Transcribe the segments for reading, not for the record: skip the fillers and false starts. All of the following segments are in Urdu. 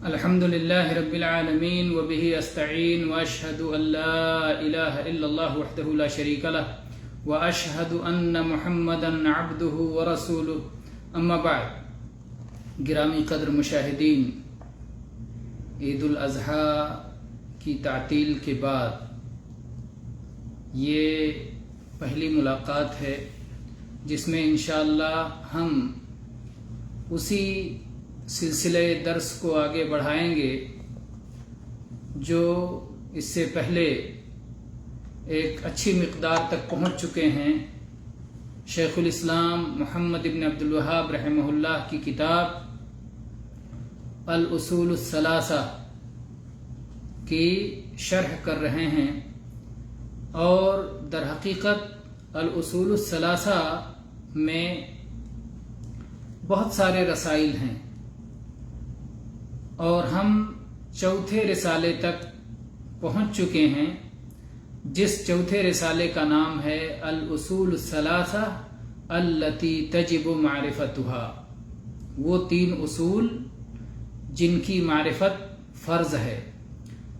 الحمد لله رب العالمين وبه أستعين وأشهد أن لا إله إلا الله وحده لا شريك له وأشهد أن محمدا عبده ورسوله أما بعد. گرامی قدر مشاہدین، عید الاضحیٰ کی تعطیل کے بعد یہ پہلی ملاقات ہے جس میں انشاءاللہ ہم اسی سلسلے درس کو آگے بڑھائیں گے جو اس سے پہلے ایک اچھی مقدار تک پہنچ چکے ہیں. شیخ الاسلام محمد ابن عبد الوہاب رحمہ اللہ کی کتاب الاصول الثلاثہ کی شرح کر رہے ہیں، اور در حقیقت الاصول الثلاثہ میں بہت سارے رسائل ہیں اور ہم چوتھے رسالے تک پہنچ چکے ہیں، جس چوتھے رسالے کا نام ہے الاصول الثلاثہ التی تجب معرفتها، وہ تین اصول جن کی معرفت فرض ہے.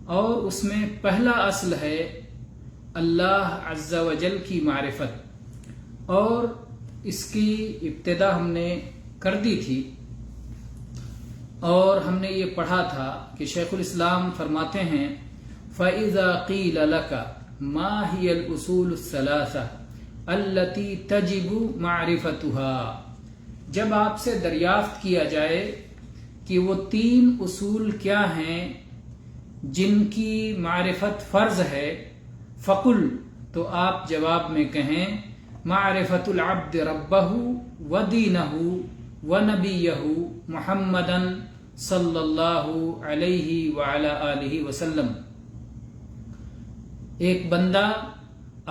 اور اس میں پہلا اصل ہے اللہ عز و جل کی معرفت، اور اس کی ابتدا ہم نے کر دی تھی اور ہم نے یہ پڑھا تھا کہ شیخ الاسلام فرماتے ہیں فَإِذَا قِيلَ لَكَ مَا هِيَ الْأُصُولُ الثَّلَاثَةُ الَّتِي تَجِبُ مَعْرِفَتُهَا، جب آپ سے دریافت کیا جائے کہ وہ تین اصول کیا ہیں جن کی معرفت فرض ہے، فَقُلْ، تو آپ جواب میں کہیں معرفت العبد ربہ ودینہ ونبیہ محمدا صلی اللہ علیہ وعلی آلہ وسلم. ایک بندہ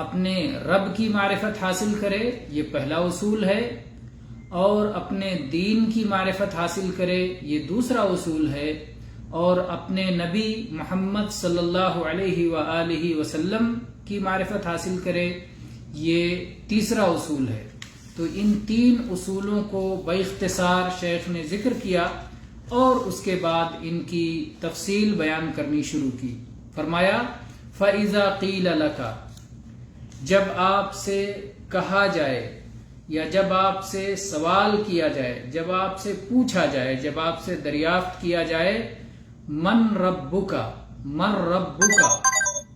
اپنے رب کی معرفت حاصل کرے، یہ پہلا اصول ہے، اور اپنے دین کی معرفت حاصل کرے، یہ دوسرا اصول ہے، اور اپنے نبی محمد صلی اللہ علیہ وآلہ وسلم کی معرفت حاصل کرے، یہ تیسرا اصول ہے. تو ان تین اصولوں کو باختصار شیخ نے ذکر کیا اور اس کے بعد ان کی تفصیل بیان کرنی شروع کی. فرمایا فَإِذَا قِيلَ لَكَ، جب آپ سے کہا جائے یا جب آپ سے سوال کیا جائے، جب آپ سے پوچھا جائے، جب آپ سے دریافت کیا جائے من ربک، من ربک،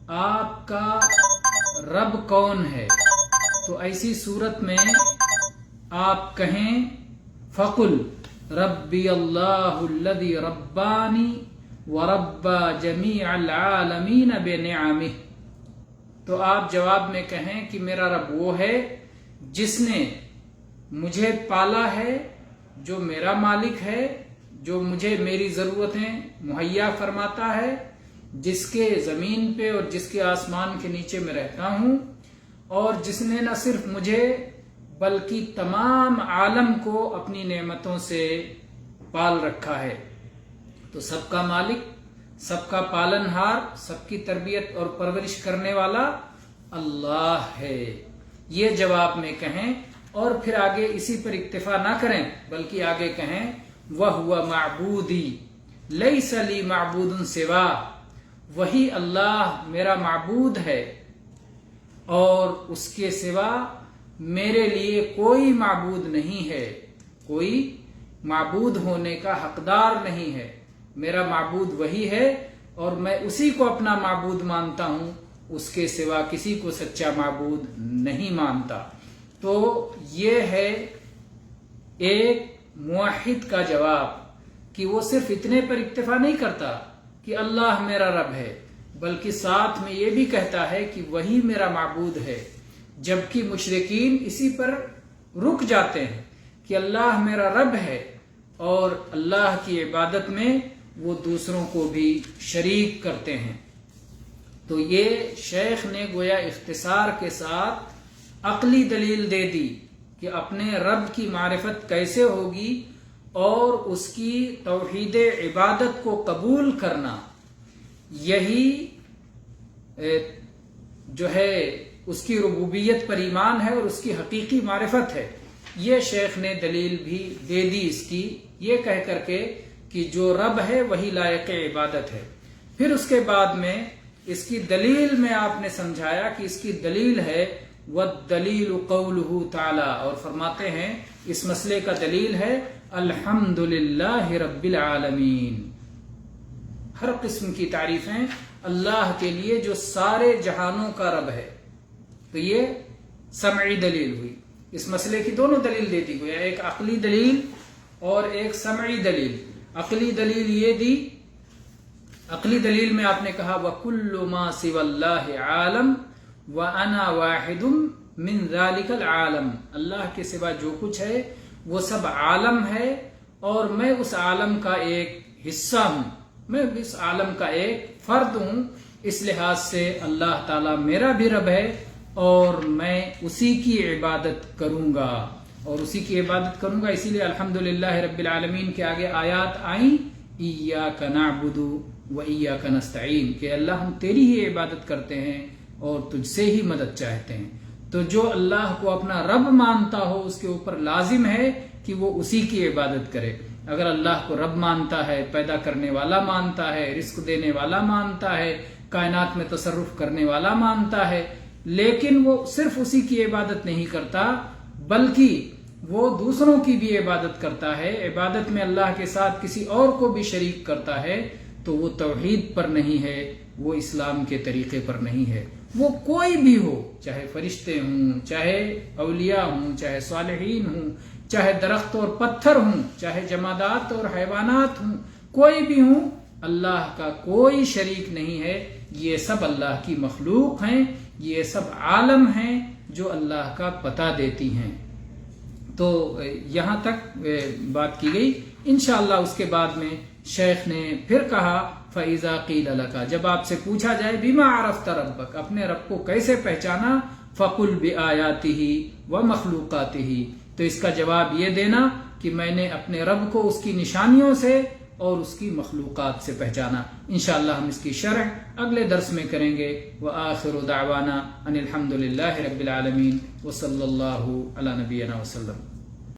آپ کا رب کون ہے، تو ایسی صورت میں آپ کہیں فَقُلْ رَبِّيَ اللَّهُ الَّذِي رَبَّانِي وَرَبَّى جَمِيعَ الْعَالَمِينَ بِنِعَمِهِ، تو آپ جواب میں کہیں کہ میرا رب وہ ہے جس نے مجھے پالا ہے، جو میرا مالک ہے، جو مجھے میری ضرورتیں مہیا فرماتا ہے، جس کے زمین پہ اور جس کے آسمان کے نیچے میں رہتا ہوں، اور جس نے نہ صرف مجھے بلکہ تمام عالم کو اپنی نعمتوں سے پال رکھا ہے. تو سب کا مالک، سب کا پالن ہار، سب کی تربیت اور پرورش کرنے والا اللہ ہے، یہ جواب میں کہیں. اور پھر آگے اسی پر اکتفا نہ کریں بلکہ آگے کہیں وَهُوَ مَعْبُودِي لَيْسَ لِي مَعْبُودٌ سِوَاهُ، وہی اللہ میرا معبود ہے اور اس کے سوا میرے لیے کوئی معبود نہیں ہے، کوئی معبود ہونے کا حقدار نہیں ہے. میرا معبود وہی ہے اور میں اسی کو اپنا معبود مانتا ہوں، اس کے سوا کسی کو سچا معبود نہیں مانتا. تو یہ ہے ایک موحد کا جواب کہ وہ صرف اتنے پر اکتفا نہیں کرتا کہ اللہ میرا رب ہے، بلکہ ساتھ میں یہ بھی کہتا ہے کہ وہی میرا معبود ہے. جبکہ مشرکین اسی پر رک جاتے ہیں کہ اللہ میرا رب ہے، اور اللہ کی عبادت میں وہ دوسروں کو بھی شریک کرتے ہیں. تو یہ شیخ نے گویا اختصار کے ساتھ عقلی دلیل دے دی کہ اپنے رب کی معرفت کیسے ہوگی، اور اس کی توحید عبادت کو قبول کرنا، یہی جو ہے اس کی ربوبیت پر ایمان ہے اور اس کی حقیقی معرفت ہے. یہ شیخ نے دلیل بھی دے دی اس کی، یہ کہہ کر کے کہ جو رب ہے وہی لائق عبادت ہے. پھر اس کے بعد میں اس کی دلیل میں آپ نے سمجھایا کہ اس کی دلیل ہے وَالدَّلِيلُ قَوْلُهُ تعالی، اور فرماتے ہیں اس مسئلے کا دلیل ہے الحمدللہ رب العالمین. ہر قسم کی تعریفیں اللہ کے لیے جو سارے جہانوں کا رب ہے. تو یہ سمعی دلیل ہوئی. اس مسئلے کی دونوں دلیل دیتی ہوئی، ایک عقلی دلیل اور ایک سمعی دلیل. عقلی دلیل یہ دی، عقلی دلیل میں آپ نے کہا وَكُلُّ مَا سِوَى اللَّهِ عَالَمٌ وَأَنَا وَاحِدٌ مِّن ذَلِكَ الْعَالَمِ. اللہ کے سوا جو کچھ ہے وہ سب عالم ہے اور میں اس عالم کا ایک حصہ ہوں، میں اس عالم کا ایک فرد ہوں. اس لحاظ سے اللہ تعالیٰ میرا بھی رب ہے اور میں اسی کی عبادت کروں گا اور اسی کی عبادت کروں گا. اسی لیے الحمدللہ رب العالمین کے آگے آیات آئیں ایاک نعبد و ایاک نستعین، کہ اللہ ہم تیری ہی عبادت کرتے ہیں اور تجھ سے ہی مدد چاہتے ہیں. تو جو اللہ کو اپنا رب مانتا ہو اس کے اوپر لازم ہے کہ وہ اسی کی عبادت کرے. اگر اللہ کو رب مانتا ہے، پیدا کرنے والا مانتا ہے، رزق دینے والا مانتا ہے، کائنات میں تصرف کرنے والا مانتا ہے، لیکن وہ صرف اسی کی عبادت نہیں کرتا بلکہ وہ دوسروں کی بھی عبادت کرتا ہے، عبادت میں اللہ کے ساتھ کسی اور کو بھی شریک کرتا ہے، تو وہ توحید پر نہیں ہے، وہ اسلام کے طریقے پر نہیں ہے. وہ کوئی بھی ہو، چاہے فرشتے ہوں، چاہے اولیاء ہوں، چاہے صالحین ہوں، چاہے درخت اور پتھر ہوں، چاہے جمادات اور حیوانات ہوں، کوئی بھی ہوں، اللہ کا کوئی شریک نہیں ہے. یہ سب اللہ کی مخلوق ہیں، یہ سب عالم ہیں جو اللہ کا پتہ دیتی ہیں. تو یہاں تک بات کی گئی. انشاءاللہ اس کے بعد میں شیخ نے پھر کہا فَإِذَا قِيلَ لَكَ، جب آپ سے پوچھا جائے بِمَا عَرَفْتَ رَبَّكَ، اپنے رب کو کیسے پہچانا، فَقُلْ بِآيَاتِهِ وَمَخْلُوقَاتِهِ، تو اس کا جواب یہ دینا کہ میں نے اپنے رب کو اس کی نشانیوں سے اور اس کی مخلوقات سے پہچانا. انشاءاللہ ہم اس کی شرح اگلے درس میں کریں گے. وآخر دعوانا ان الحمد للہ رب العالمین وصلی اللہ علی نبینا وسلم.